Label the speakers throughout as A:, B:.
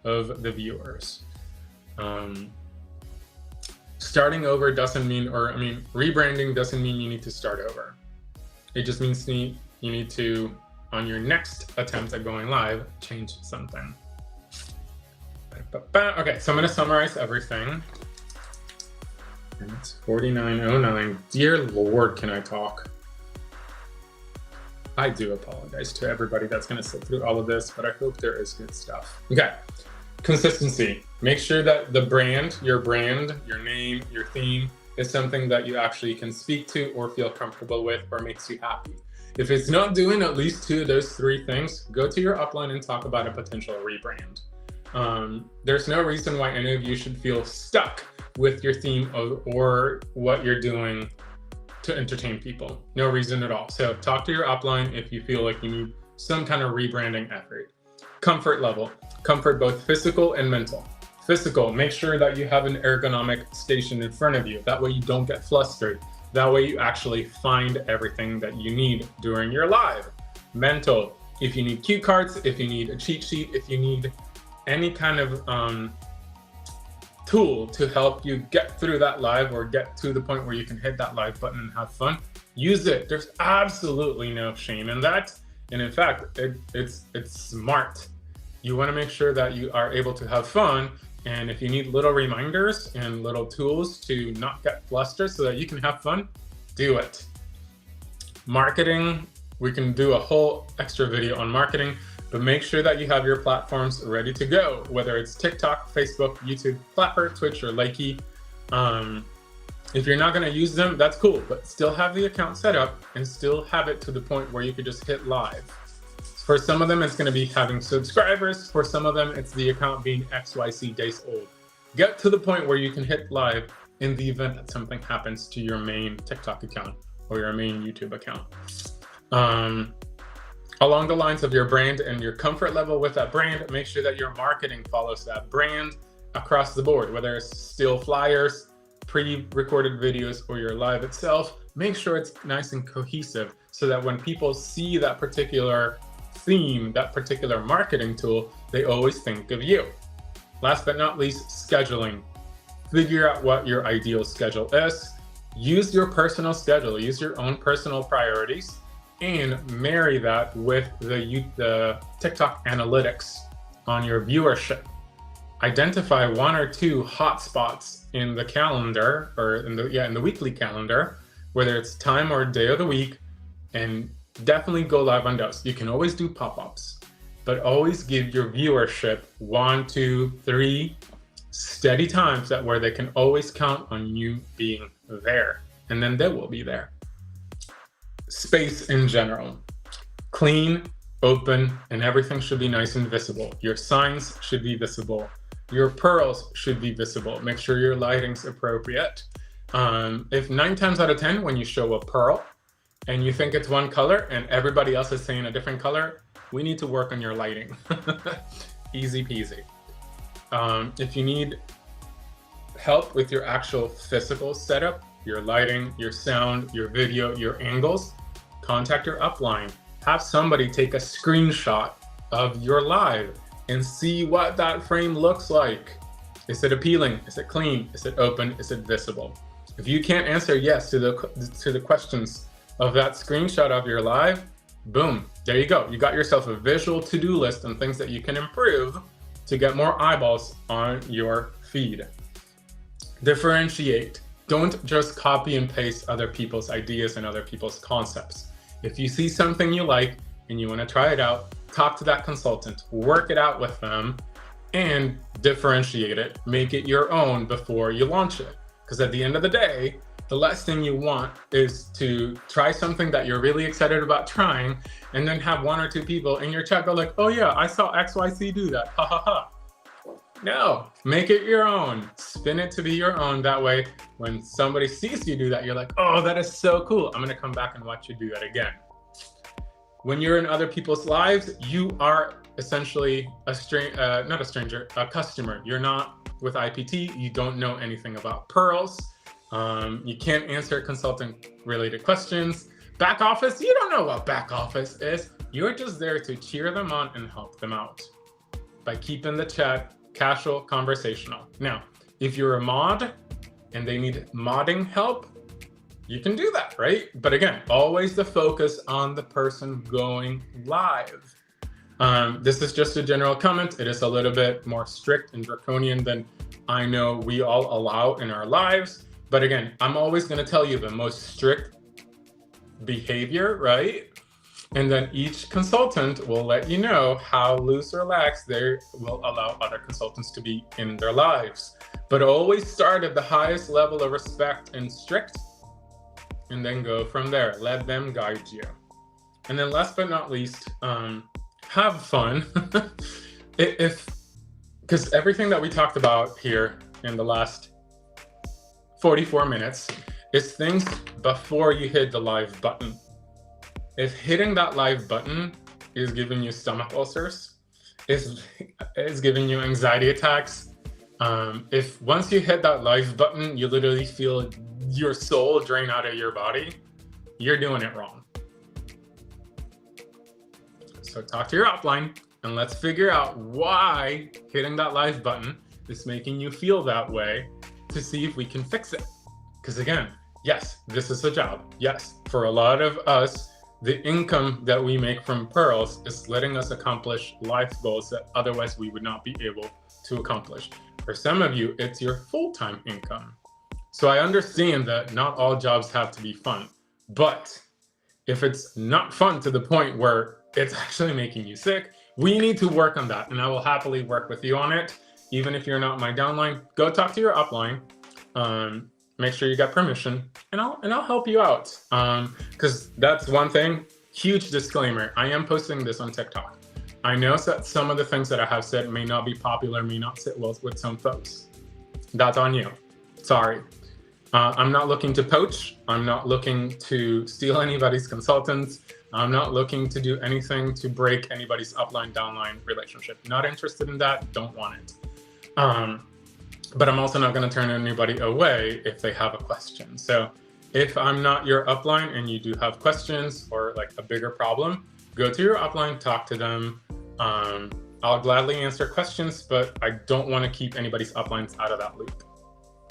A: of the viewers. Starting over doesn't mean, rebranding doesn't mean you need to start over. It just means you need to, on your next attempt at going live, change something. Okay, so I'm going to summarize everything. And it's 49:09. Dear Lord, can I talk? I do apologize to everybody that's going to sit through all of this, but I hope there is good stuff. Okay, consistency. Make sure that your brand, your name, your theme is something that you actually can speak to or feel comfortable with or makes you happy. If it's not doing at least 2 of those 3 things, go to your upline and talk about a potential rebrand. There's no reason why any of you should feel stuck with your theme or what you're doing to entertain people. No reason at all. So talk to your upline if you feel like you need some kind of rebranding effort. Comfort level. Comfort both physical and mental. Physical, make sure that you have an ergonomic station in front of you. That way you don't get flustered. That way you actually find everything that you need during your live. Mental, if you need cue cards, if you need a cheat sheet, if you need any kind of tool to help you get through that live or get to the point where you can hit that live button and have fun, use it. There's absolutely no shame in that. And in fact, it's smart. You want to make sure that you are able to have fun. And if you need little reminders and little tools to not get flustered so that you can have fun, do it. Marketing, we can do a whole extra video on marketing, but make sure that you have your platforms ready to go, whether it's TikTok, Facebook, YouTube, Clapper, Twitch, or Likey. If you're not going to use them, that's cool, but still have the account set up and still have it to the point where you could just hit live. For some of them, it's going to be having subscribers. For some of them, it's the account being XYZ days old. Get to the point where you can hit live in the event that something happens to your main TikTok account or your main YouTube account. Along the lines of your brand and your comfort level with that brand, make sure that your marketing follows that brand across the board, whether it's still flyers, pre-recorded videos, or your live itself. Make sure it's nice and cohesive so that when people see that particular theme, that particular marketing tool, they always think of you. Last but not least, scheduling. Figure out what your ideal schedule is. Use your personal schedule, use your own personal priorities, and marry that with the TikTok analytics on your viewership. Identify 1 or 2 hotspots in the calendar or in the weekly calendar, whether it's time or day of the week, and definitely go live on those. You can always do pop-ups, but always give your viewership 1, 2, 3 steady times where they can always count on you being there, and then they will be there. Space in general. Clean, open, and everything should be nice and visible. Your signs should be visible. Your pearls should be visible. Make sure your lighting's appropriate. If 9 times out of 10, when you show a pearl and you think it's one color and everybody else is saying a different color, we need to work on your lighting. Easy peasy. If you need help with your actual physical setup, your lighting, your sound, your video, your angles, contact your upline. Have somebody take a screenshot of your live and see what that frame looks like. Is it appealing? Is it clean? Is it open? Is it visible? If you can't answer yes to the questions of that screenshot of your live, boom, there you go. You got yourself a visual to-do list and things that you can improve to get more eyeballs on your feed. Differentiate. Don't just copy and paste other people's ideas and other people's concepts. If you see something you like and you want to try it out, talk to that consultant, work it out with them, and differentiate it. Make it your own before you launch it. Because at the end of the day, the last thing you want is to try something that you're really excited about trying and then have 1 or 2 people in your chat go like, oh yeah, I saw XYZ do that, ha ha ha. No, make it your own. Spin it to be your own. That way, when somebody sees you do that, you're like, oh, that is so cool. I'm going to come back and watch you do that again. When you're in other people's lives, you are essentially a customer. You're not with IPT. You don't know anything about pearls. You can't answer consultant-related questions. Back office, you don't know what back office is. You're just there to cheer them on and help them out. by keeping the chat casual, conversational. Now, if you're a mod and they need modding help, you can do that, right? But again, always the focus on the person going live. This is just a general comment. It is a little bit more strict and draconian than I know we all allow in our lives. But again, I'm always going to tell you the most strict behavior, right? And then each consultant will let you know how loose or lax they will allow other consultants to be in their lives. But always start at the highest level of respect and strict, and then go from there. Let them guide you. And then last but not least, have fun. Because everything that we talked about here in the last 44 minutes is things before you hit the live button. If hitting that live button is giving you stomach ulcers, is giving you anxiety attacks, if once you hit that live button, you literally feel your soul drain out of your body, you're doing it wrong. So talk to your upline and let's figure out why hitting that live button is making you feel that way to see if we can fix it. Because again, yes, this is a job. Yes, for a lot of us, the income that we make from pearls is letting us accomplish life goals that otherwise we would not be able to accomplish. For some of you, it's your full-time income. So I understand that not all jobs have to be fun, but if it's not fun to the point where it's actually making you sick, we need to work on that. And I will happily work with you on it. Even if you're not my downline, go talk to your upline. Make sure you got permission, and I'll help you out. Because that's one thing. Huge disclaimer: I am posting this on TikTok. I know that some of the things that I have said may not be popular, may not sit well with some folks. That's on you. Sorry. I'm not looking to poach. I'm not looking to steal anybody's consultants. I'm not looking to do anything to break anybody's upline downline relationship. Not interested in that. Don't want it. But I'm also not going to turn anybody away if they have a question. So if I'm not your upline and you do have questions or like a bigger problem, go to your upline, talk to them. I'll gladly answer questions, but I don't want to keep anybody's uplines out of that loop.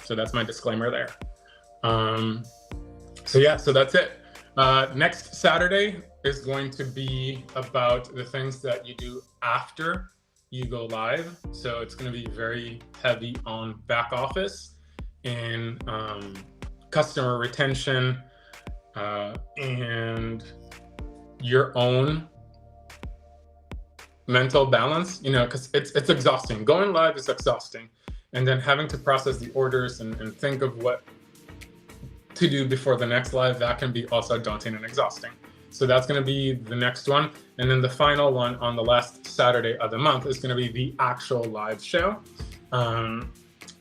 A: So that's my disclaimer there. So that's it. Next Saturday is going to be about the things that you do after you go live. So it's going to be very heavy on back office and customer retention and your own mental balance, because it's exhausting. Going live is exhausting. And then having to process the orders and think of what to do before the next live, that can be also daunting and exhausting. So that's going to be the next one. And then the final one on the last Saturday of the month is going to be the actual live show,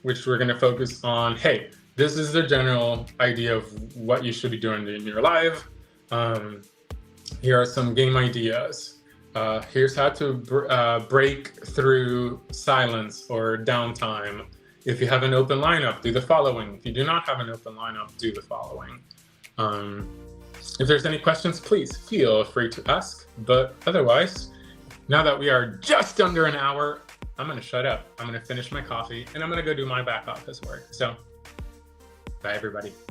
A: which we're going to focus on, hey, this is the general idea of what you should be doing in your live. Here are some game ideas. Here's how to break through silence or downtime. If you have an open lineup, do the following. If you do not have an open lineup, do the following. If there's any questions, please feel free to ask. But otherwise, now that we are just under an hour, I'm going to shut up. I'm going to finish my coffee and I'm going to go do my back office work. So, bye everybody.